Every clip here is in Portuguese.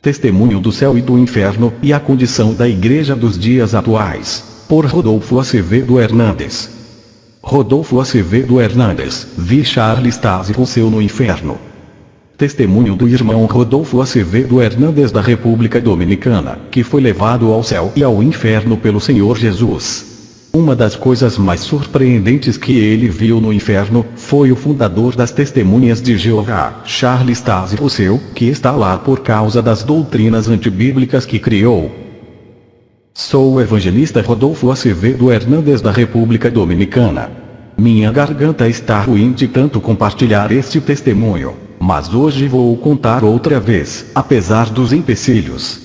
Testemunho do Céu e do Inferno e a Condição da Igreja dos Dias Atuais, por Rodolfo Acevedo Hernandes. Rodolfo Acevedo Hernandes, vi Charles Taze Russell no inferno. Testemunho do irmão Rodolfo Acevedo Hernandes da República Dominicana, que foi levado ao céu e ao inferno pelo Senhor Jesus. Uma das coisas mais surpreendentes que ele viu no inferno foi o fundador das Testemunhas de Jeová, Charles Taze Russell, que está lá por causa das doutrinas antibíblicas que criou. Sou o evangelista Rodolfo Acevedo Hernandes da República Dominicana. Minha garganta está ruim de tanto compartilhar este testemunho, mas hoje vou contar outra vez, apesar dos empecilhos.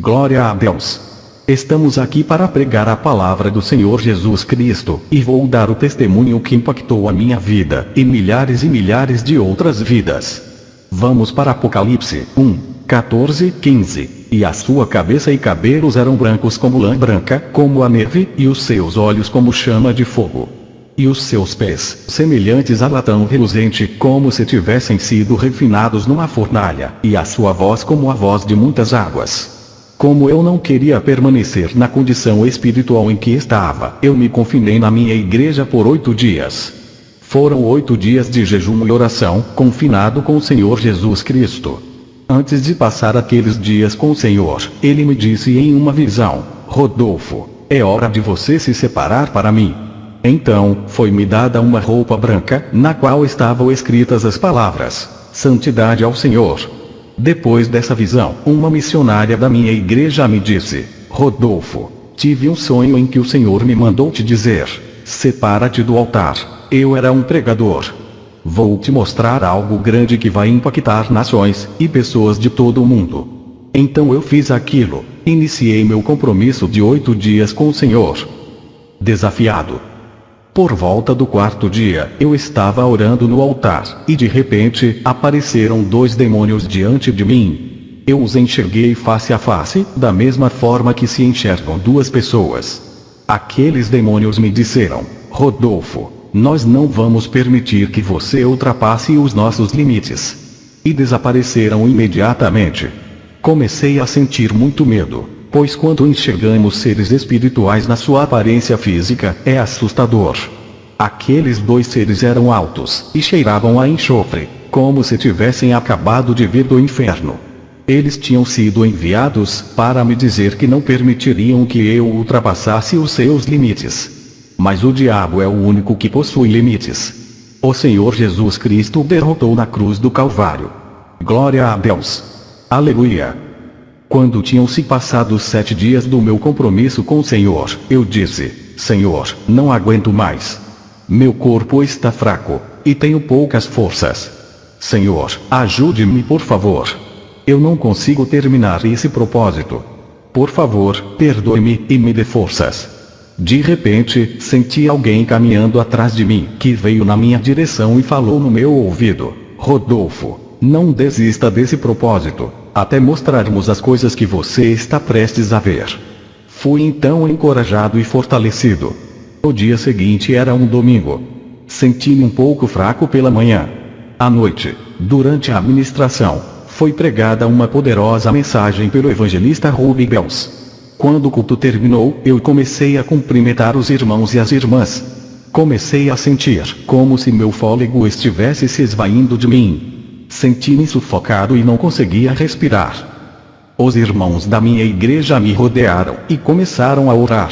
Glória a Deus! Estamos aqui para pregar a palavra do Senhor Jesus Cristo, e vou dar o testemunho que impactou a minha vida, e milhares de outras vidas. Vamos para Apocalipse 1:14-15. E a sua cabeça e cabelos eram brancos como lã branca, como a neve, e os seus olhos como chama de fogo. E os seus pés, semelhantes a latão reluzente, como se tivessem sido refinados numa fornalha, e a sua voz como a voz de muitas águas. Como eu não queria permanecer na condição espiritual em que estava, eu me confinei na minha igreja por 8 dias. Foram 8 dias de jejum e oração, confinado com o Senhor Jesus Cristo. Antes de passar aqueles dias com o Senhor, ele me disse em uma visão: Rodolfo, é hora de você se separar para mim. Então, foi-me dada uma roupa branca, na qual estavam escritas as palavras: Santidade ao Senhor. Depois dessa visão, uma missionária da minha igreja me disse: Rodolfo, tive um sonho em que o Senhor me mandou te dizer: separa-te do altar. Eu era um pregador. Vou te mostrar algo grande que vai impactar nações e pessoas de todo o mundo. Então eu fiz aquilo, iniciei meu compromisso de 8 dias com o Senhor. Desafiado. Por volta do 4º dia, eu estava orando no altar, e de repente, apareceram 2 demônios diante de mim. Eu os enxerguei face a face, da mesma forma que se enxergam 2 pessoas. Aqueles demônios me disseram: Rodolfo, nós não vamos permitir que você ultrapasse os nossos limites. E desapareceram imediatamente. Comecei a sentir muito medo, pois quando enxergamos seres espirituais na sua aparência física, é assustador. Aqueles 2 seres eram altos, e cheiravam a enxofre, como se tivessem acabado de vir do inferno. Eles tinham sido enviados para me dizer que não permitiriam que eu ultrapassasse os seus limites. Mas o diabo é o único que possui limites. O Senhor Jesus Cristo o derrotou na cruz do Calvário. Glória a Deus! Aleluia! Quando tinham se passado 7 dias do meu compromisso com o Senhor, eu disse: Senhor, não aguento mais. Meu corpo está fraco, e tenho poucas forças. Senhor, ajude-me por favor. Eu não consigo terminar esse propósito. Por favor, perdoe-me e me dê forças. De repente, senti alguém caminhando atrás de mim, que veio na minha direção e falou no meu ouvido: Rodolfo, não desista desse propósito, até mostrarmos as coisas que você está prestes a ver. Fui então encorajado e fortalecido. O dia seguinte era um domingo. Senti-me um pouco fraco pela manhã. À noite, durante a administração, foi pregada uma poderosa mensagem pelo evangelista Ruby Bells. Quando o culto terminou, eu comecei a cumprimentar os irmãos e as irmãs. Comecei a sentir como se meu fôlego estivesse se esvaindo de mim. Senti-me sufocado e não conseguia respirar. Os irmãos da minha igreja me rodearam e começaram a orar.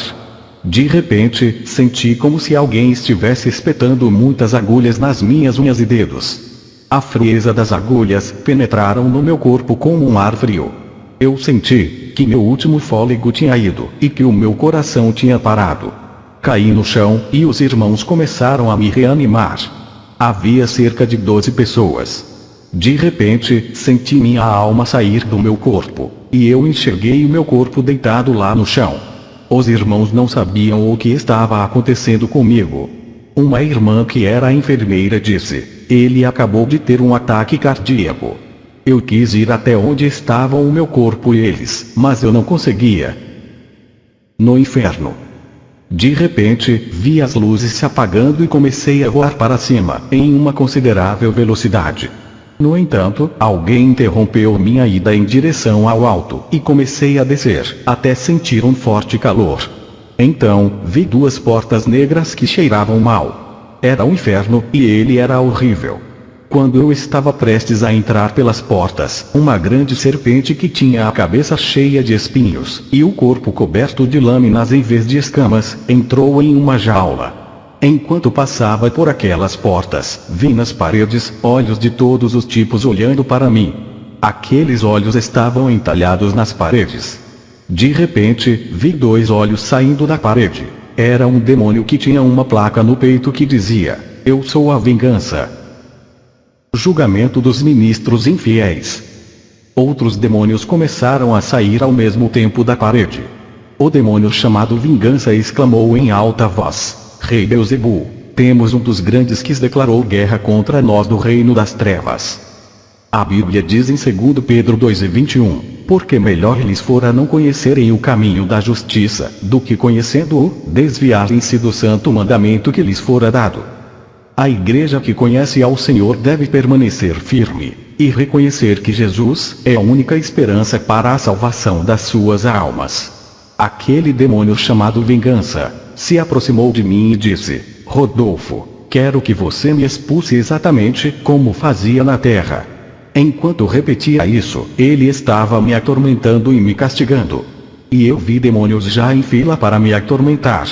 De repente, senti como se alguém estivesse espetando muitas agulhas nas minhas unhas e dedos. A frieza das agulhas penetraram no meu corpo como um ar frio. Eu senti que meu último fôlego tinha ido e que o meu coração tinha parado. Caí no chão e os irmãos começaram a me reanimar. Havia cerca de 12 pessoas. De repente, senti minha alma sair do meu corpo, e eu enxerguei o meu corpo deitado lá no chão. Os irmãos não sabiam o que estava acontecendo comigo. Uma irmã que era enfermeira disse: ele acabou de ter um ataque cardíaco. Eu quis ir até onde estavam o meu corpo e eles, mas eu não conseguia. No inferno. De repente, vi as luzes se apagando e comecei a voar para cima, em uma considerável velocidade. No entanto, alguém interrompeu minha ida em direção ao alto, e comecei a descer, até sentir um forte calor. Então, vi duas portas negras que cheiravam mal. Era o inferno, e ele era horrível. Quando eu estava prestes a entrar pelas portas, uma grande serpente que tinha a cabeça cheia de espinhos, e o corpo coberto de lâminas em vez de escamas, entrou em uma jaula. Enquanto passava por aquelas portas, vi nas paredes olhos de todos os tipos olhando para mim. Aqueles olhos estavam entalhados nas paredes. De repente, vi dois olhos saindo da parede. Era um demônio que tinha uma placa no peito que dizia: "Eu sou a vingança." Julgamento dos ministros infiéis. Outros demônios começaram a sair ao mesmo tempo da parede. O demônio chamado Vingança exclamou em alta voz: "Rei Beelzebul, temos um dos grandes que declarou guerra contra nós do reino das trevas." A Bíblia diz em 2 Pedro 2:21, "Porque melhor lhes fora não conhecerem o caminho da justiça, do que conhecendo-o, desviarem-se do santo mandamento que lhes fora dado." A igreja que conhece ao Senhor deve permanecer firme, e reconhecer que Jesus é a única esperança para a salvação das suas almas. Aquele demônio chamado Vingança se aproximou de mim e disse: "Rodolfo, quero que você me expulse exatamente como fazia na terra." Enquanto repetia isso, ele estava me atormentando e me castigando. E eu vi demônios já em fila para me atormentar.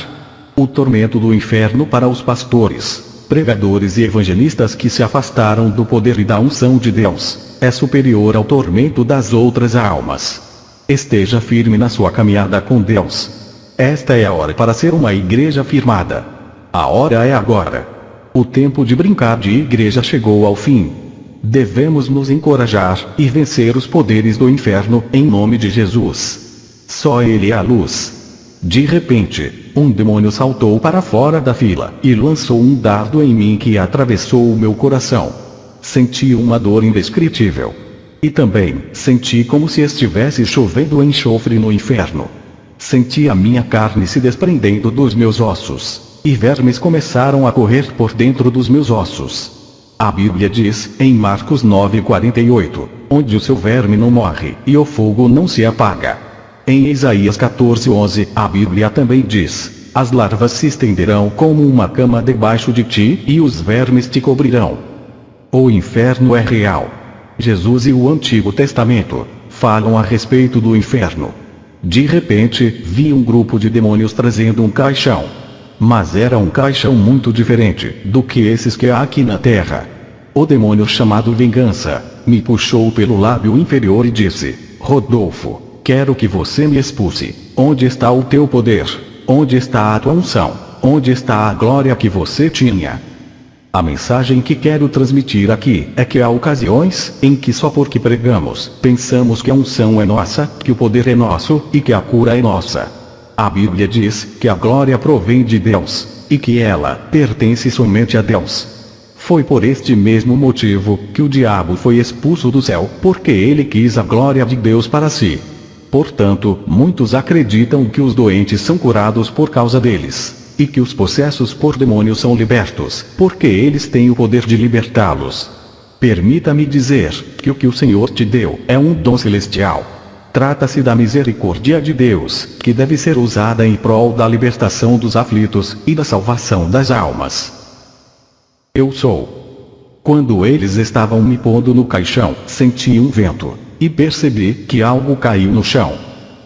O tormento do inferno para os pastores, pregadores e evangelistas que se afastaram do poder e da unção de Deus, é superior ao tormento das outras almas. Esteja firme na sua caminhada com Deus. Esta é a hora para ser uma igreja firmada. A hora é agora. O tempo de brincar de igreja chegou ao fim. Devemos nos encorajar e vencer os poderes do inferno em nome de Jesus. Só Ele é a luz. De repente, um demônio saltou para fora da fila e lançou um dardo em mim que atravessou o meu coração. Senti uma dor indescritível. E também senti como se estivesse chovendo enxofre no inferno. Senti a minha carne se desprendendo dos meus ossos, e vermes começaram a correr por dentro dos meus ossos. A Bíblia diz, em Marcos 9:48, "Onde o seu verme não morre, e o fogo não se apaga." Em Isaías 14:11, a Bíblia também diz: "As larvas se estenderão como uma cama debaixo de ti, e os vermes te cobrirão." O inferno é real. Jesus e o Antigo Testamento falam a respeito do inferno. De repente, vi um grupo de demônios trazendo um caixão. Mas era um caixão muito diferente do que esses que há aqui na terra. O demônio chamado Vingança me puxou pelo lábio inferior e disse: "Rodolfo, quero que você me expulse. Onde está o teu poder? Onde está a tua unção? Onde está a glória que você tinha?" A mensagem que quero transmitir aqui é que há ocasiões em que só porque pregamos, pensamos que a unção é nossa, que o poder é nosso, e que a cura é nossa. A Bíblia diz que a glória provém de Deus, e que ela pertence somente a Deus. Foi por este mesmo motivo que o diabo foi expulso do céu, porque ele quis a glória de Deus para si. Portanto, muitos acreditam que os doentes são curados por causa deles, e que os possessos por demônios são libertos, porque eles têm o poder de libertá-los. Permita-me dizer que o que o Senhor te deu é um dom celestial. Trata-se da misericórdia de Deus, que deve ser usada em prol da libertação dos aflitos e da salvação das almas. Eu sou. Quando eles estavam me pondo no caixão, senti um vento, e percebi que algo caiu no chão.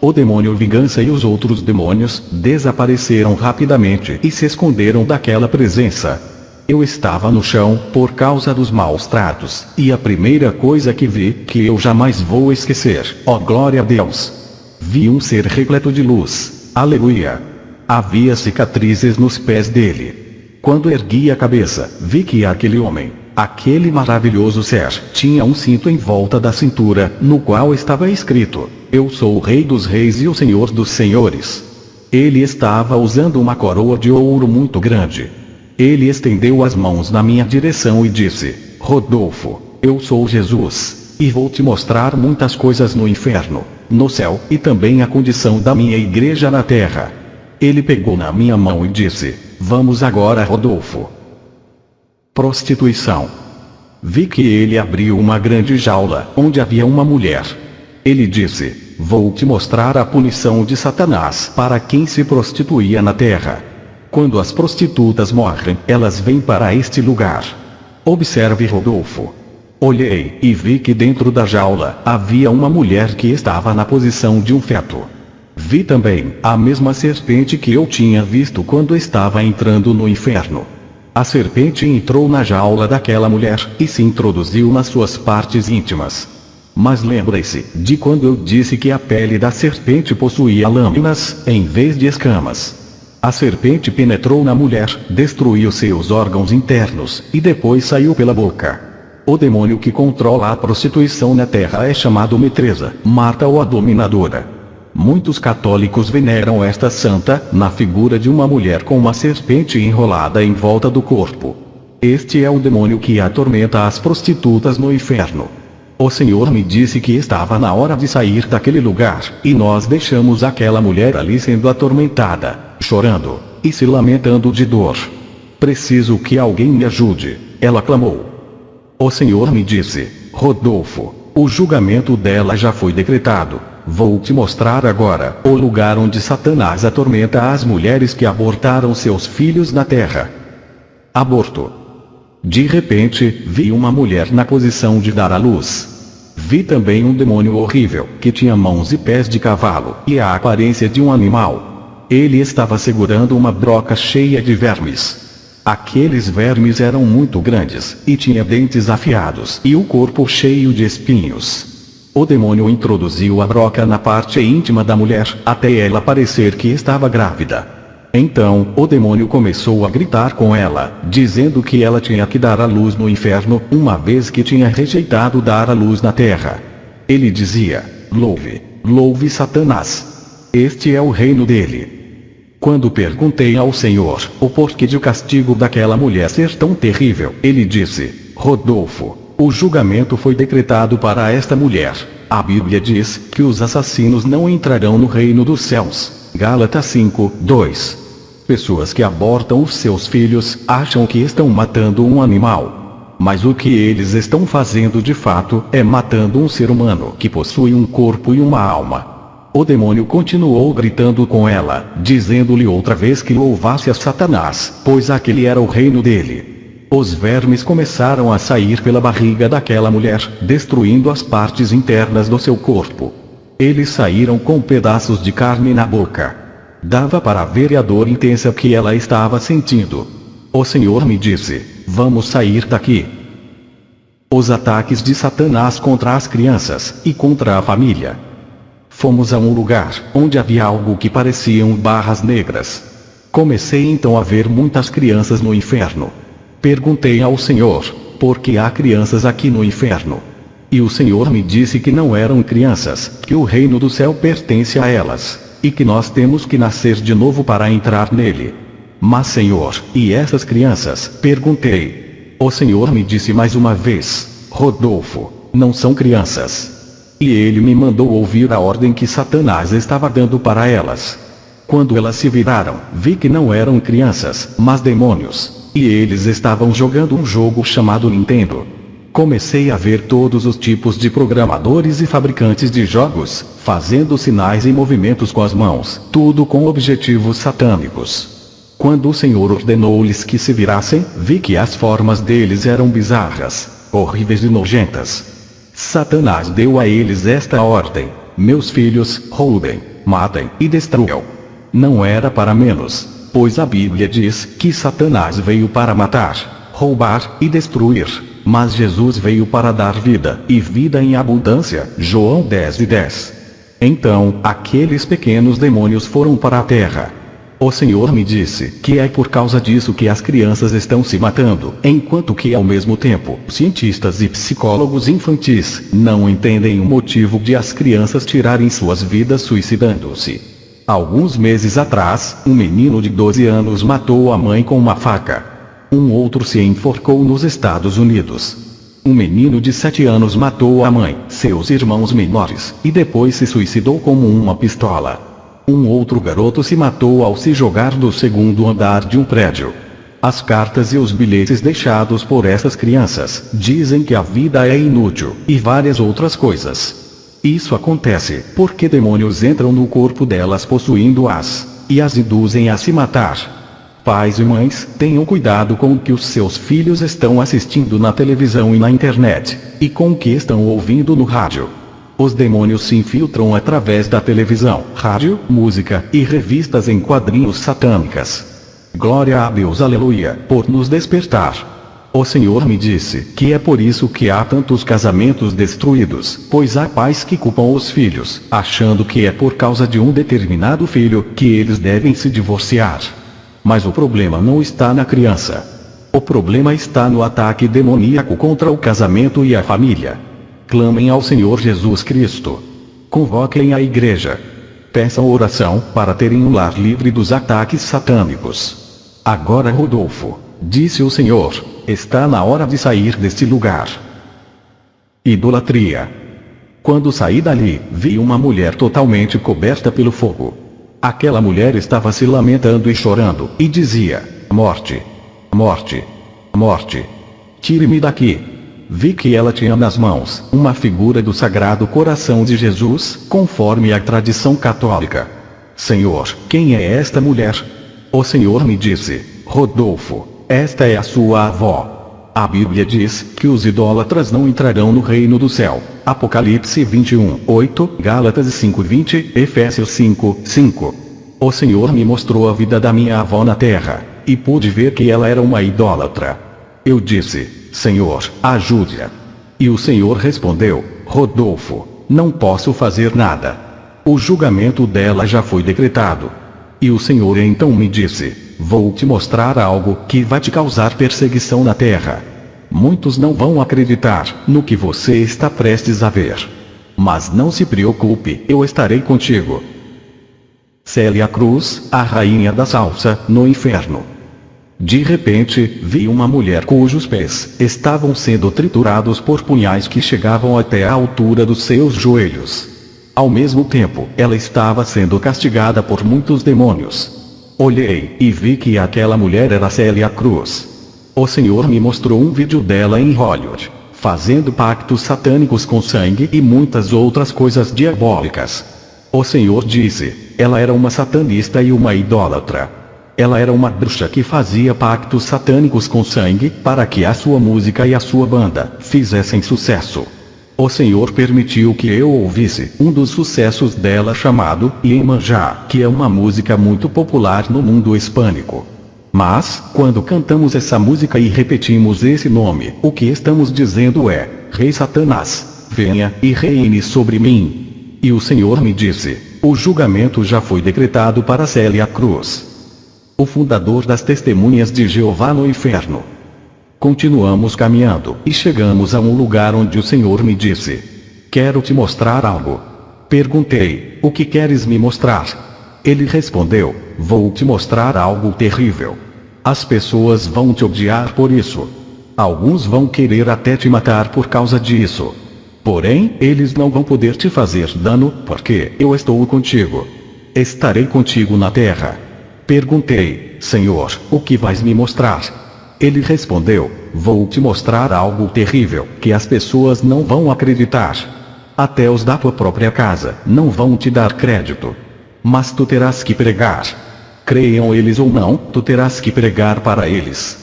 O demônio Vingança e os outros demônios desapareceram rapidamente e se esconderam daquela presença. Eu estava no chão por causa dos maus tratos, e a primeira coisa que vi, que eu jamais vou esquecer, ó glória a Deus, vi um ser repleto de luz. Aleluia! Havia cicatrizes nos pés dele. Quando ergui a cabeça, vi que aquele homem, aquele maravilhoso ser, tinha um cinto em volta da cintura, no qual estava escrito: "Eu sou o Rei dos Reis e o Senhor dos Senhores." Ele estava usando uma coroa de ouro muito grande. Ele estendeu as mãos na minha direção e disse: "Rodolfo, eu sou Jesus, e vou te mostrar muitas coisas no inferno, no céu, e também a condição da minha igreja na terra." Ele pegou na minha mão e disse: "Vamos agora, Rodolfo." Prostituição. Vi que ele abriu uma grande jaula, onde havia uma mulher. Ele disse: vou te mostrar a punição de Satanás para quem se prostituía na terra. Quando as prostitutas morrem, elas vêm para este lugar. Observe, Rodolfo. Olhei, e vi que dentro da jaula, havia uma mulher que estava na posição de um feto. Vi também, a mesma serpente que eu tinha visto quando estava entrando no inferno. A serpente entrou na jaula daquela mulher, e se introduziu nas suas partes íntimas. Mas lembre-se, de quando eu disse que a pele da serpente possuía lâminas, em vez de escamas. A serpente penetrou na mulher, destruiu seus órgãos internos, e depois saiu pela boca. O demônio que controla a prostituição na terra é chamado Metresa, Marta ou a Dominadora. Muitos católicos veneram esta santa, na figura de uma mulher com uma serpente enrolada em volta do corpo. Este é o demônio que atormenta as prostitutas no inferno. O Senhor me disse que estava na hora de sair daquele lugar, e nós deixamos aquela mulher ali sendo atormentada, chorando, e se lamentando de dor. Preciso que alguém me ajude, ela clamou. O Senhor me disse: Rodolfo, o julgamento dela já foi decretado. Vou te mostrar agora o lugar onde Satanás atormenta as mulheres que abortaram seus filhos na terra. Aborto. De repente, vi uma mulher na posição de dar à luz. Vi também um demônio horrível, que tinha mãos e pés de cavalo, e a aparência de um animal. Ele estava segurando uma broca cheia de vermes. Aqueles vermes eram muito grandes, e tinha dentes afiados e o corpo cheio de espinhos. O demônio introduziu a broca na parte íntima da mulher, até ela parecer que estava grávida. Então, o demônio começou a gritar com ela, dizendo que ela tinha que dar à luz no inferno, uma vez que tinha rejeitado dar à luz na terra. Ele dizia: louve, louve Satanás. Este é o reino dele. Quando perguntei ao Senhor o porquê de o castigo daquela mulher ser tão terrível, ele disse: Rodolfo, o julgamento foi decretado para esta mulher. A Bíblia diz que os assassinos não entrarão no reino dos céus. Gálatas 5:2. Pessoas que abortam os seus filhos acham que estão matando um animal. Mas o que eles estão fazendo de fato é matando um ser humano que possui um corpo e uma alma. O demônio continuou gritando com ela, dizendo-lhe outra vez que louvasse a Satanás, pois aquele era o reino dele. Os vermes começaram a sair pela barriga daquela mulher, destruindo as partes internas do seu corpo. Eles saíram com pedaços de carne na boca. Dava para ver a dor intensa que ela estava sentindo. O Senhor me disse: vamos sair daqui. Os ataques de Satanás contra as crianças e contra a família. Fomos a um lugar onde havia algo que pareciam barras negras. Comecei então a ver muitas crianças no inferno. Perguntei ao Senhor: por que há crianças aqui no inferno? E o Senhor me disse que não eram crianças, que o reino do céu pertence a elas, e que nós temos que nascer de novo para entrar nele. Mas Senhor, e essas crianças? Perguntei. O Senhor me disse mais uma vez: Rodolfo, não são crianças. E ele me mandou ouvir a ordem que Satanás estava dando para elas. Quando elas se viraram, vi que não eram crianças, mas demônios, e eles estavam jogando um jogo chamado Nintendo. Comecei a ver todos os tipos de programadores e fabricantes de jogos, fazendo sinais e movimentos com as mãos, tudo com objetivos satânicos. Quando o Senhor ordenou-lhes que se virassem, vi que as formas deles eram bizarras, horríveis e nojentas. Satanás deu a eles esta ordem: meus filhos, roubem, matem e destruam. Não era para menos, pois a Bíblia diz que Satanás veio para matar, roubar e destruir, mas Jesus veio para dar vida, e vida em abundância. João 10:10. Então, aqueles pequenos demônios foram para a terra. O Senhor me disse que é por causa disso que as crianças estão se matando, enquanto que ao mesmo tempo, cientistas e psicólogos infantis não entendem o motivo de as crianças tirarem suas vidas suicidando-se. Alguns meses atrás, um menino de 12 anos matou a mãe com uma faca. Um outro se enforcou nos Estados Unidos. Um menino de 7 anos matou a mãe, seus irmãos menores, e depois se suicidou com uma pistola. Um outro garoto se matou ao se jogar do segundo andar de um prédio. As cartas e os bilhetes deixados por essas crianças dizem que a vida é inútil, e várias outras coisas. Isso acontece porque demônios entram no corpo delas possuindo-as, e as induzem a se matar. Pais e mães, tenham cuidado com o que os seus filhos estão assistindo na televisão e na internet, e com o que estão ouvindo no rádio. Os demônios se infiltram através da televisão, rádio, música e revistas em quadrinhos satânicas. Glória a Deus, aleluia, por nos despertar. O Senhor me disse que é por isso que há tantos casamentos destruídos, pois há pais que culpam os filhos, achando que é por causa de um determinado filho que eles devem se divorciar. Mas o problema não está na criança. O problema está no ataque demoníaco contra o casamento e a família. Clamem ao Senhor Jesus Cristo. Convoquem a igreja. Peçam oração para terem um lar livre dos ataques satânicos. Agora, Rodolfo, disse o Senhor, está na hora de sair deste lugar. Idolatria. Quando saí dali, vi uma mulher totalmente coberta pelo fogo. Aquela mulher estava se lamentando e chorando, e dizia: morte, morte, morte. Tire-me daqui. Vi que ela tinha nas mãos uma figura do Sagrado Coração de Jesus, conforme a tradição católica. Senhor, quem é esta mulher? O Senhor me disse: Rodolfo, esta é a sua avó. A Bíblia diz que os idólatras não entrarão no reino do céu. Apocalipse 21:8, Gálatas 5:20, Efésios 5:5. O Senhor me mostrou a vida da minha avó na terra, e pude ver que ela era uma idólatra. Eu disse: Senhor, ajude-a. E o Senhor respondeu: Rodolfo, não posso fazer nada. O julgamento dela já foi decretado. E o Senhor então me disse: vou te mostrar algo que vai te causar perseguição na terra. Muitos não vão acreditar no que você está prestes a ver. Mas não se preocupe, eu estarei contigo. Célia Cruz, a rainha da salsa, no inferno. De repente, vi uma mulher cujos pés estavam sendo triturados por punhais que chegavam até a altura dos seus joelhos. Ao mesmo tempo, ela estava sendo castigada por muitos demônios. Olhei e vi que aquela mulher era Célia Cruz. O Senhor me mostrou um vídeo dela em Hollywood, fazendo pactos satânicos com sangue e muitas outras coisas diabólicas. O Senhor disse: ela era uma satanista e uma idólatra. Ela era uma bruxa que fazia pactos satânicos com sangue para que a sua música e a sua banda fizessem sucesso. O Senhor permitiu que eu ouvisse um dos sucessos dela chamado Iemanjá, que é uma música muito popular no mundo hispânico. Mas, quando cantamos essa música e repetimos esse nome, o que estamos dizendo é: Rei Satanás, venha e reine sobre mim. E o Senhor me disse: o julgamento já foi decretado para Célia Cruz, o fundador das Testemunhas de Jeová no inferno. Continuamos caminhando, e chegamos a um lugar onde o Senhor me disse: quero te mostrar algo. Perguntei: o que queres me mostrar? Ele respondeu: vou te mostrar algo terrível. As pessoas vão te odiar por isso. Alguns vão querer até te matar por causa disso. Porém, eles não vão poder te fazer dano, porque eu estou contigo. Estarei contigo na terra. Perguntei: Senhor, o que vais me mostrar? Ele respondeu: vou te mostrar algo terrível, que as pessoas não vão acreditar. Até os da tua própria casa não vão te dar crédito. Mas tu terás que pregar. Creiam eles ou não, tu terás que pregar para eles.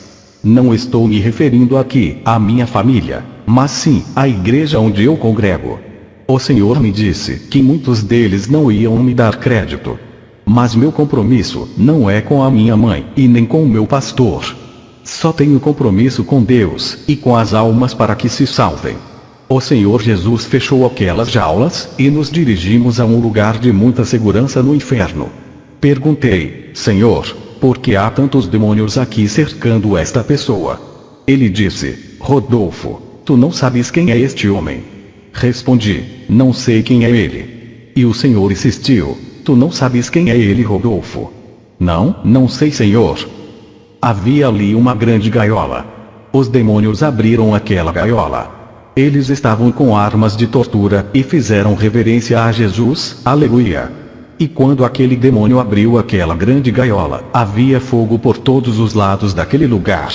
Não estou me referindo aqui à minha família, mas sim à igreja onde eu congrego. O Senhor me disse que muitos deles não iam me dar crédito. Mas meu compromisso não é com a minha mãe e nem com o meu pastor. Só tenho compromisso com Deus e com as almas para que se salvem. O Senhor Jesus fechou aquelas jaulas e nos dirigimos a um lugar de muita segurança no inferno. Perguntei: Senhor, por que há tantos demônios aqui cercando esta pessoa? Ele disse: Rodolfo, tu não sabes quem é este homem. Respondi: não sei quem é ele. E o Senhor insistiu: tu não sabes quem é ele, Rodolfo? Não sei, Senhor. Havia ali uma grande gaiola. Os demônios abriram aquela gaiola. Eles estavam com armas de tortura e fizeram reverência a Jesus, aleluia. E quando aquele demônio abriu aquela grande gaiola, havia fogo por todos os lados daquele lugar.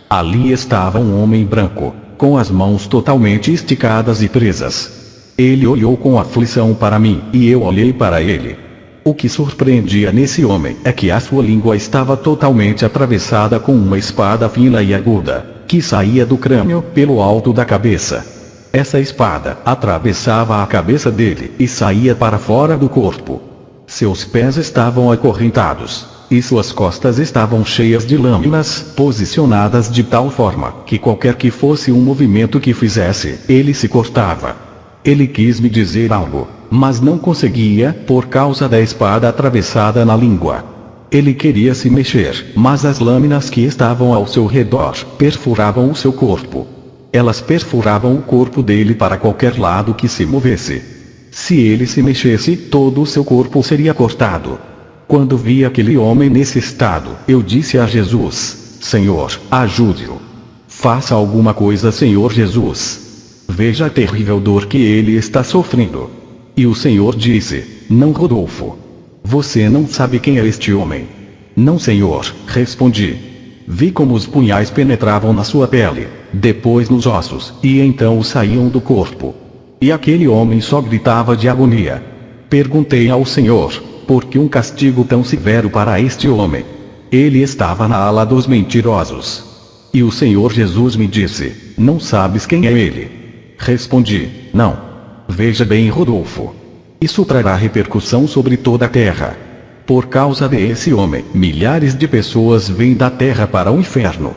Ali estava um homem branco, com as mãos totalmente esticadas e presas. Ele olhou com aflição para mim, e eu olhei para ele. O que surpreendia nesse homem é que a sua língua estava totalmente atravessada com uma espada fina e aguda, que saía do crânio pelo alto da cabeça. Essa espada atravessava a cabeça dele e saía para fora do corpo. Seus pés estavam acorrentados, e suas costas estavam cheias de lâminas, posicionadas de tal forma que qualquer que fosse um movimento que fizesse, ele se cortava. Ele quis me dizer algo, mas não conseguia por causa da espada atravessada na língua. Ele queria se mexer, mas as lâminas que estavam ao seu redor perfuravam o seu corpo. Elas perfuravam o corpo dele para qualquer lado que se movesse. Se ele se mexesse, todo o seu corpo seria cortado. Quando vi aquele homem nesse estado, eu disse a Jesus: Senhor, ajude-o. Faça alguma coisa, Senhor Jesus. Veja a terrível dor que ele está sofrendo. E o Senhor disse: Não, Rodolfo. Você não sabe quem é este homem. Não, Senhor, respondi. Vi como os punhais penetravam na sua pele, depois nos ossos, e então saíam do corpo. E aquele homem só gritava de agonia. Perguntei ao Senhor: por que um castigo tão severo para este homem? Ele estava na ala dos mentirosos. E o Senhor Jesus me disse: não sabes quem é ele? Respondi: não. Veja bem, Rodolfo. Isso trará repercussão sobre toda a terra. Por causa desse homem, milhares de pessoas vêm da terra para o inferno.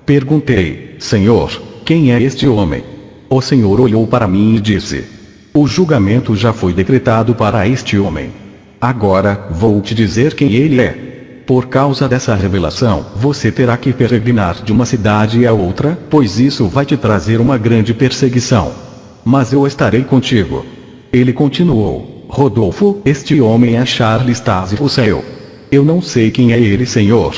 Perguntei: Senhor, quem é este homem? O Senhor olhou para mim e disse: o julgamento já foi decretado para este homem. Agora, vou te dizer quem ele é. Por causa dessa revelação, você terá que peregrinar de uma cidade a outra, pois isso vai te trazer uma grande perseguição. Mas eu estarei contigo. Ele continuou: Rodolfo, este homem é Charles Taze-Russell. Eu não sei quem é ele, Senhor.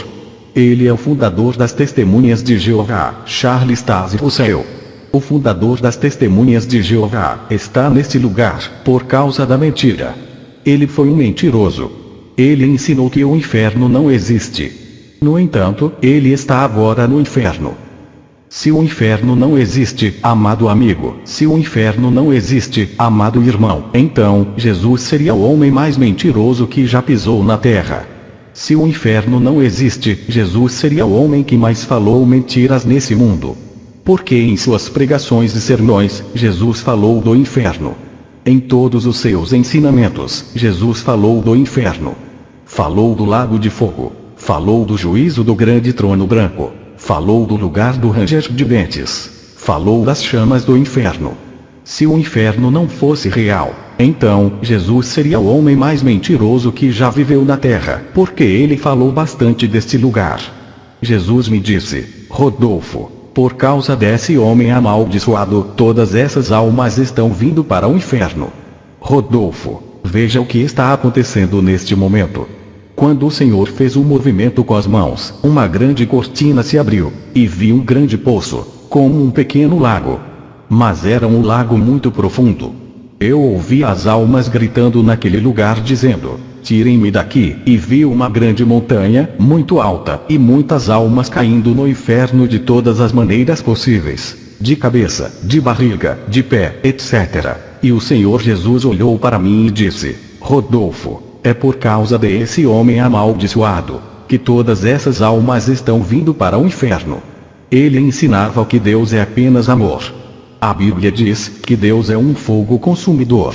Ele é o fundador das Testemunhas de Jeová, Charles Taze-Russell. O fundador das Testemunhas de Jeová está neste lugar, por causa da mentira. Ele foi um mentiroso. Ele ensinou que o inferno não existe. No entanto, ele está agora no inferno. Se o inferno não existe, amado amigo, se o inferno não existe, amado irmão, então, Jesus seria o homem mais mentiroso que já pisou na terra. Se o inferno não existe, Jesus seria o homem que mais falou mentiras nesse mundo. Porque em suas pregações e sermões, Jesus falou do inferno. Em todos os seus ensinamentos, Jesus falou do inferno. Falou do lago de fogo. Falou do juízo do grande trono branco. Falou do lugar do ranger de dentes. Falou das chamas do inferno. Se o inferno não fosse real, então, Jesus seria o homem mais mentiroso que já viveu na terra, porque ele falou bastante deste lugar. Jesus me disse: Rodolfo, por causa desse homem amaldiçoado, todas essas almas estão vindo para o inferno. Rodolfo, veja o que está acontecendo neste momento. Quando o Senhor fez um movimento com as mãos, uma grande cortina se abriu, e vi um grande poço, como um pequeno lago. Mas era um lago muito profundo. Eu ouvi as almas gritando naquele lugar dizendo: tirem-me daqui, e vi uma grande montanha, muito alta, e muitas almas caindo no inferno de todas as maneiras possíveis. De cabeça, de barriga, de pé, etc. E o Senhor Jesus olhou para mim e disse: Rodolfo, é por causa desse homem amaldiçoado, que todas essas almas estão vindo para o inferno. Ele ensinava que Deus é apenas amor. A Bíblia diz que Deus é um fogo consumidor.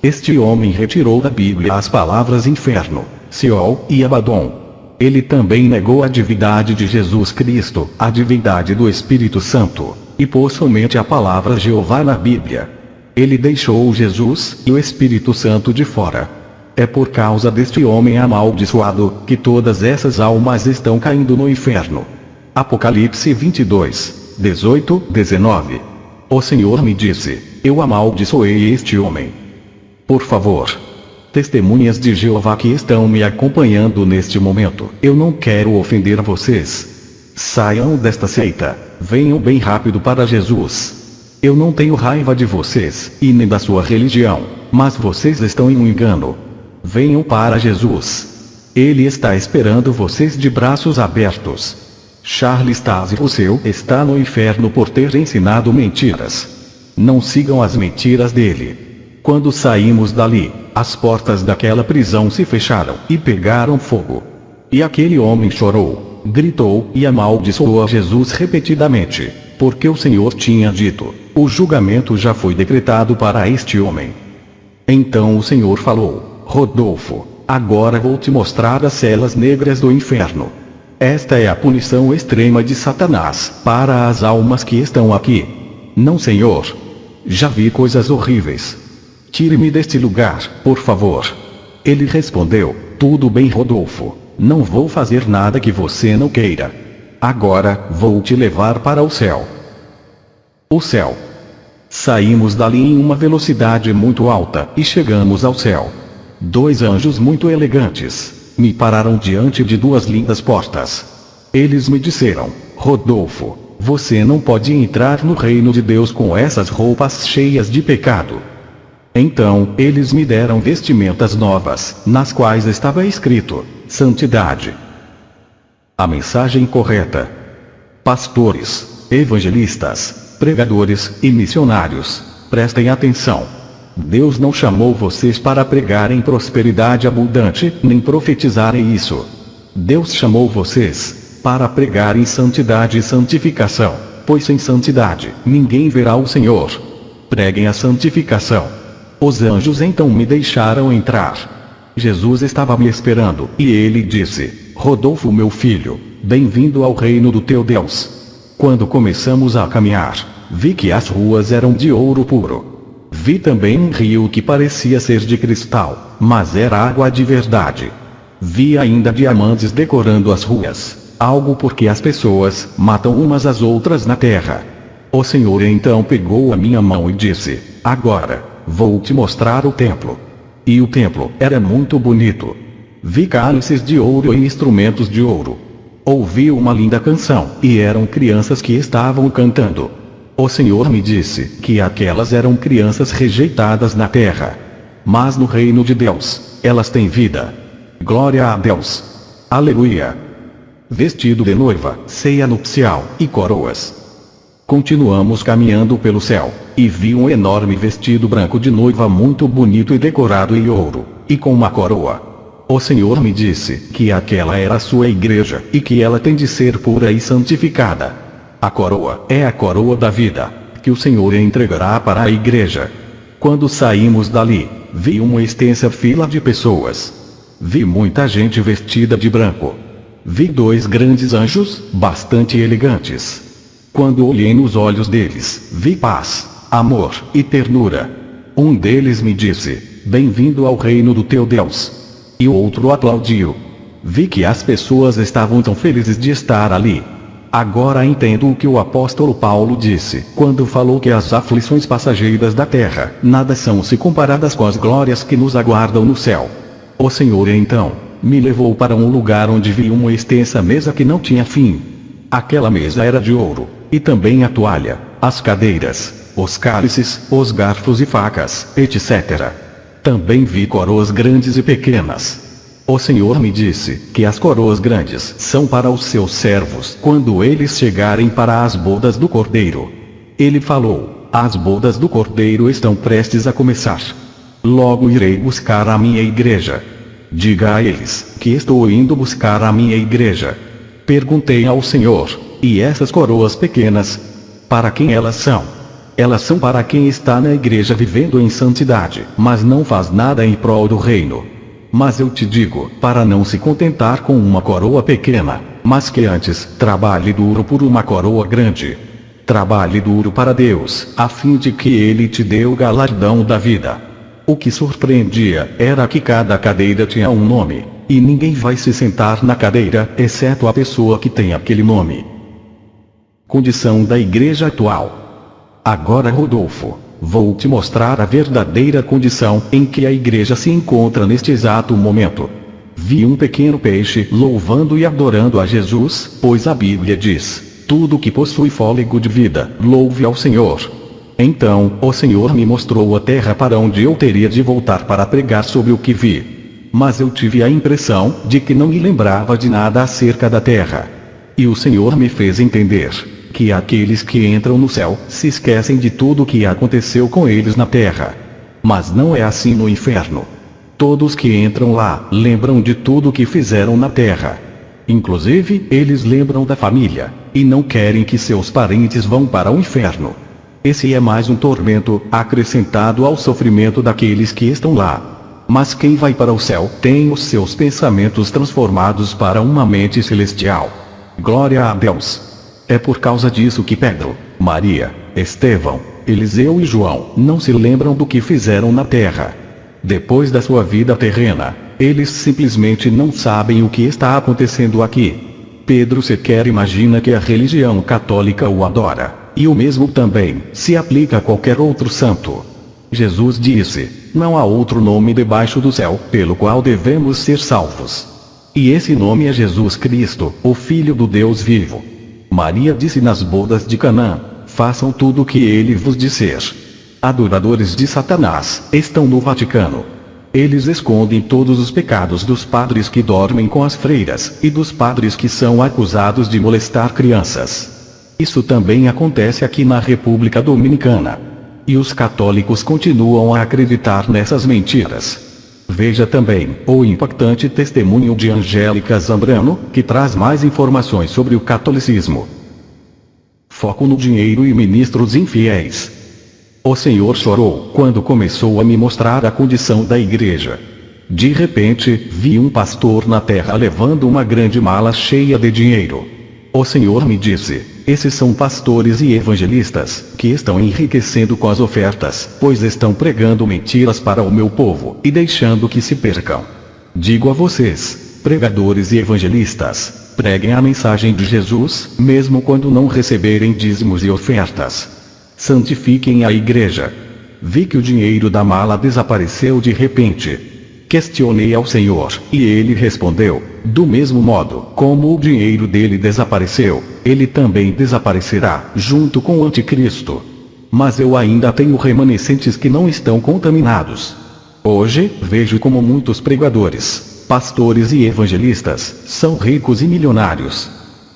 Este homem retirou da Bíblia as palavras inferno, Seol e Abaddon. Ele também negou a divindade de Jesus Cristo, a divindade do Espírito Santo, e pôs somente a palavra Jeová na Bíblia. Ele deixou Jesus e o Espírito Santo de fora. É por causa deste homem amaldiçoado que todas essas almas estão caindo no inferno. Apocalipse 22, 18, 19. O Senhor me disse: eu amaldiçoei este homem. Por favor, testemunhas de Jeová que estão me acompanhando neste momento, eu não quero ofender vocês. Saiam desta seita, venham bem rápido para Jesus. Eu não tenho raiva de vocês, e nem da sua religião, mas vocês estão em um engano. Venham para Jesus. Ele está esperando vocês de braços abertos. Charles Taze Russell está no inferno por ter ensinado mentiras. Não sigam as mentiras dele. Quando saímos dali, as portas daquela prisão se fecharam e pegaram fogo. E aquele homem chorou, gritou e amaldiçoou a Jesus repetidamente, porque o Senhor tinha dito: o julgamento já foi decretado para este homem. Então o Senhor falou: Rodolfo, agora vou te mostrar as celas negras do inferno. Esta é a punição extrema de Satanás para as almas que estão aqui. Não, Senhor. Já vi coisas horríveis. Tire-me deste lugar, por favor. Ele respondeu: tudo bem, Rodolfo. Não vou fazer nada que você não queira. Agora, vou te levar para o céu. O céu. Saímos dali em uma velocidade muito alta e chegamos ao céu. 2 anjos muito elegantes me pararam diante de 2 lindas portas. Eles me disseram: Rodolfo, você não pode entrar no reino de Deus com essas roupas cheias de pecado. Então, eles me deram vestimentas novas, nas quais estava escrito: santidade. A mensagem correta. Pastores, evangelistas, pregadores e missionários, prestem atenção. Deus não chamou vocês para pregarem prosperidade abundante, nem profetizarem isso. Deus chamou vocês para pregarem santidade e santificação, pois sem santidade ninguém verá o Senhor. Preguem a santificação. Os anjos então me deixaram entrar. Jesus estava me esperando, e ele disse: Rodolfo, meu filho, bem-vindo ao reino do teu Deus. Quando começamos a caminhar, vi que as ruas eram de ouro puro. Vi também um rio que parecia ser de cristal, mas era água de verdade. Vi ainda diamantes decorando as ruas, algo porque as pessoas matam umas às outras na terra. O Senhor então pegou a minha mão e disse: agora, vou te mostrar o templo. E o templo era muito bonito. Vi cálices de ouro e instrumentos de ouro. Ouvi uma linda canção, e eram crianças que estavam cantando. O Senhor me disse que aquelas eram crianças rejeitadas na terra. Mas no reino de Deus, elas têm vida. Glória a Deus. Aleluia. Vestido de noiva, ceia nupcial e coroas. Continuamos caminhando pelo céu, e vi um enorme vestido branco de noiva muito bonito e decorado em ouro, e com uma coroa. O Senhor me disse que aquela era a sua igreja, e que ela tem de ser pura e santificada. A coroa é a coroa da vida, que o Senhor entregará para a igreja. Quando saímos dali, vi uma extensa fila de pessoas. Vi muita gente vestida de branco. Vi 2 grandes anjos, bastante elegantes. Quando olhei nos olhos deles, vi paz, amor e ternura. Um deles me disse: bem-vindo ao reino do teu Deus. E o outro aplaudiu. Vi que as pessoas estavam tão felizes de estar ali. Agora entendo o que o apóstolo Paulo disse, quando falou que as aflições passageiras da terra, nada são se comparadas com as glórias que nos aguardam no céu. O Senhor então, me levou para um lugar onde vi uma extensa mesa que não tinha fim. Aquela mesa era de ouro, e também a toalha, as cadeiras, os cálices, os garfos e facas, etc. Também vi coroas grandes e pequenas. O Senhor me disse que as coroas grandes são para os seus servos quando eles chegarem para as bodas do Cordeiro. Ele falou: as bodas do Cordeiro estão prestes a começar. Logo irei buscar a minha igreja. Diga a eles que estou indo buscar a minha igreja. Perguntei ao Senhor: e essas coroas pequenas? Para quem elas são? Elas são para quem está na igreja vivendo em santidade, mas não faz nada em prol do reino. Mas eu te digo, para não se contentar com uma coroa pequena, mas que antes trabalhe duro por uma coroa grande. Trabalhe duro para Deus, a fim de que Ele te dê o galardão da vida. O que surpreendia era que cada cadeira tinha um nome, e ninguém vai se sentar na cadeira, exceto a pessoa que tem aquele nome. Condição da igreja atual. Agora, Rodolfo, vou te mostrar a verdadeira condição em que a igreja se encontra neste exato momento. Vi um pequeno peixe louvando e adorando a Jesus, pois a Bíblia diz: tudo que possui fôlego de vida, louve ao Senhor. Então, o Senhor me mostrou a terra para onde eu teria de voltar para pregar sobre o que vi. mas eu tive a impressão de que não me lembrava de nada acerca da terra. E o Senhor me fez entender que aqueles que entram no céu se esquecem de tudo o que aconteceu com eles na terra. Mas não é assim no inferno. Todos que entram lá lembram de tudo o que fizeram na terra. Inclusive, eles lembram da família, e não querem que seus parentes vão para o inferno. Esse é mais um tormento acrescentado ao sofrimento daqueles que estão lá. Mas quem vai para o céu tem os seus pensamentos transformados para uma mente celestial. Glória a Deus! É por causa disso que Pedro, Maria, Estevão, Eliseu e João não se lembram do que fizeram na terra. Depois da sua vida terrena, eles simplesmente não sabem o que está acontecendo aqui. Pedro sequer imagina que a religião católica o adora, e o mesmo também se aplica a qualquer outro santo. Jesus disse: não há outro nome debaixo do céu pelo qual devemos ser salvos. E esse nome é Jesus Cristo, o Filho do Deus vivo. Maria disse nas bodas de Canaã: façam tudo o que ele vos disser. Adoradores de Satanás estão no Vaticano. Eles escondem todos os pecados dos padres que dormem com as freiras, e dos padres que são acusados de molestar crianças. Isso também acontece aqui na República Dominicana. E os católicos continuam a acreditar nessas mentiras. Veja também o impactante testemunho de Angélica Zambrano, que traz mais informações sobre o catolicismo. Foco no dinheiro e ministros infiéis. O Senhor chorou quando começou a me mostrar a condição da igreja. De repente, vi um pastor na terra levando uma grande mala cheia de dinheiro. O Senhor me disse: esses são pastores e evangelistas, que estão enriquecendo com as ofertas, pois estão pregando mentiras para o meu povo, e deixando que se percam. Digo a vocês, pregadores e evangelistas, preguem a mensagem de Jesus, mesmo quando não receberem dízimos e ofertas. Santifiquem a igreja. Vi que o dinheiro da mala desapareceu de repente. Questionei ao Senhor, e ele respondeu: do mesmo modo como o dinheiro dele desapareceu, ele também desaparecerá, junto com o anticristo. Mas eu ainda tenho remanescentes que não estão contaminados. Hoje, vejo como muitos pregadores, pastores e evangelistas são ricos e milionários.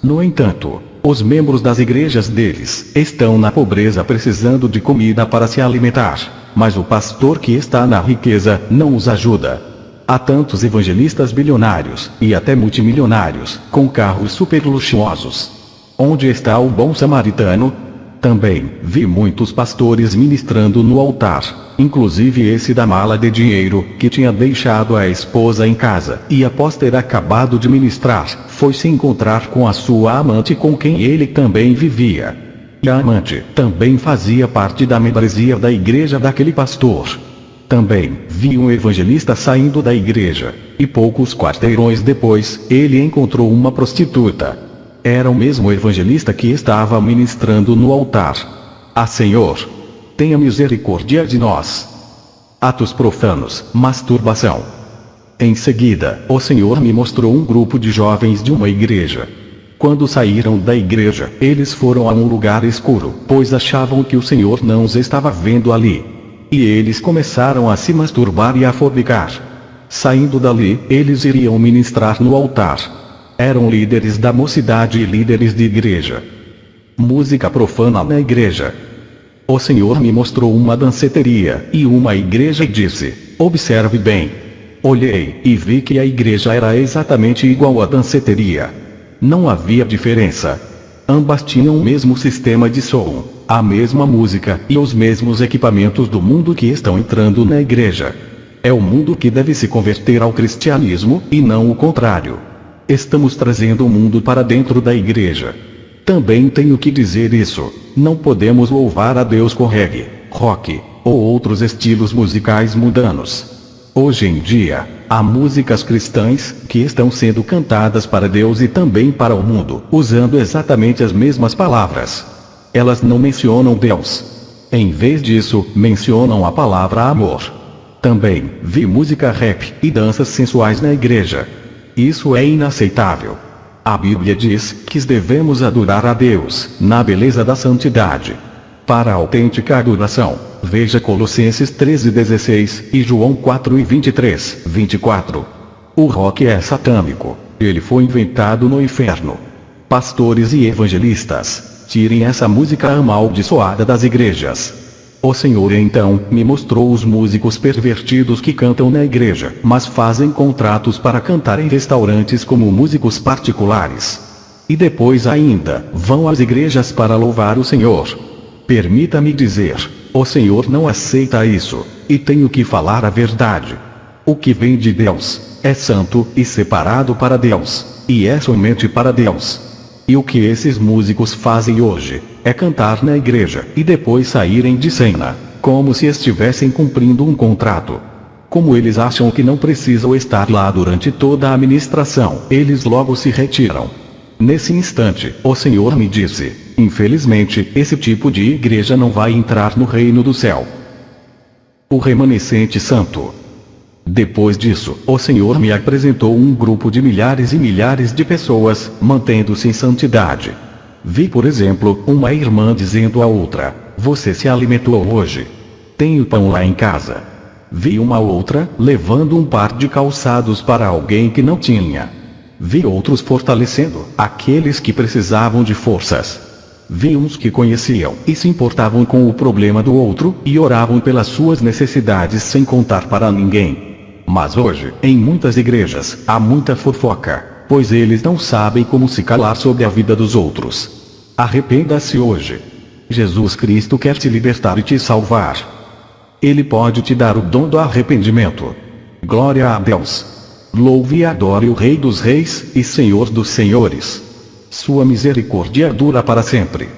No entanto, os membros das igrejas deles estão na pobreza precisando de comida para se alimentar, mas o pastor que está na riqueza não os ajuda. Há tantos evangelistas bilionários, e até multimilionários, com carros super luxuosos. Onde está o bom samaritano? Também vi muitos pastores ministrando no altar, inclusive esse da mala de dinheiro, que tinha deixado a esposa em casa, e após ter acabado de ministrar, foi se encontrar com a sua amante com quem ele também vivia. E a amante também fazia parte da membresia da igreja daquele pastor. Também vi um evangelista saindo da igreja, e poucos quarteirões depois, ele encontrou uma prostituta. Era o mesmo evangelista que estava ministrando no altar. Ah, Senhor, tenha misericórdia de nós. Atos profanos, masturbação. Em seguida, o Senhor me mostrou um grupo de jovens de uma igreja. Quando saíram da igreja, eles foram a um lugar escuro, pois achavam que o Senhor não os estava vendo ali. E eles começaram a se masturbar e a fornicar. Saindo dali, eles iriam ministrar no altar. Eram líderes da mocidade e líderes de igreja. Música profana na igreja. O Senhor me mostrou uma danceteria e uma igreja e disse: observe bem. Olhei e vi que a igreja era exatamente igual à danceteria. Não havia diferença. Ambas tinham o mesmo sistema de som, a mesma música e os mesmos equipamentos do mundo que estão entrando na igreja. É o mundo que deve se converter ao cristianismo, e não o contrário. Estamos trazendo o mundo para dentro da igreja. Também tenho que dizer isso: não podemos louvar a Deus com reggae, rock, ou outros estilos musicais mundanos. Hoje em dia, há músicas cristãs que estão sendo cantadas para Deus e também para o mundo, usando exatamente as mesmas palavras. Elas não mencionam Deus. Em vez disso, mencionam a palavra amor. Também vi música rap e danças sensuais na igreja. Isso é inaceitável. A Bíblia diz que devemos adorar a Deus na beleza da santidade. Para a autêntica adoração, Veja Colossenses 13:16 e João 4:23-24. O rock é satânico. Ele foi inventado no inferno. Pastores e evangelistas, tirem essa música amaldiçoada das igrejas. O Senhor então me mostrou os músicos pervertidos que cantam na igreja, mas fazem contratos para cantar em restaurantes como músicos particulares. E depois ainda, vão às igrejas para louvar o Senhor. Permita-me dizer, o Senhor não aceita isso, e tenho que falar a verdade. O que vem de Deus, é santo e separado para Deus, e é somente para Deus. E o que esses músicos fazem hoje, é cantar na igreja e depois saírem de cena, como se estivessem cumprindo um contrato. Como eles acham que não precisam estar lá durante toda a ministração, eles logo se retiram. Nesse instante, o Senhor me disse, infelizmente, esse tipo de igreja não vai entrar no reino do céu. O remanescente santo. Depois disso, o Senhor me apresentou um grupo de milhares e milhares de pessoas, mantendo-se em santidade. Vi, por exemplo, uma irmã dizendo à outra, você se alimentou hoje? Tenho pão lá em casa. Vi uma outra, levando um par de calçados para alguém que não tinha. Vi outros fortalecendo aqueles que precisavam de forças. Vi uns que conheciam e se importavam com o problema do outro, e oravam pelas suas necessidades sem contar para ninguém. Mas hoje, em muitas igrejas, há muita fofoca, pois eles não sabem como se calar sobre a vida dos outros. Arrependa-se hoje. Jesus Cristo quer te libertar e te salvar. Ele pode te dar o dom do arrependimento. Glória a Deus. Louve e adore o Rei dos Reis e Senhor dos Senhores. Sua misericórdia dura para sempre.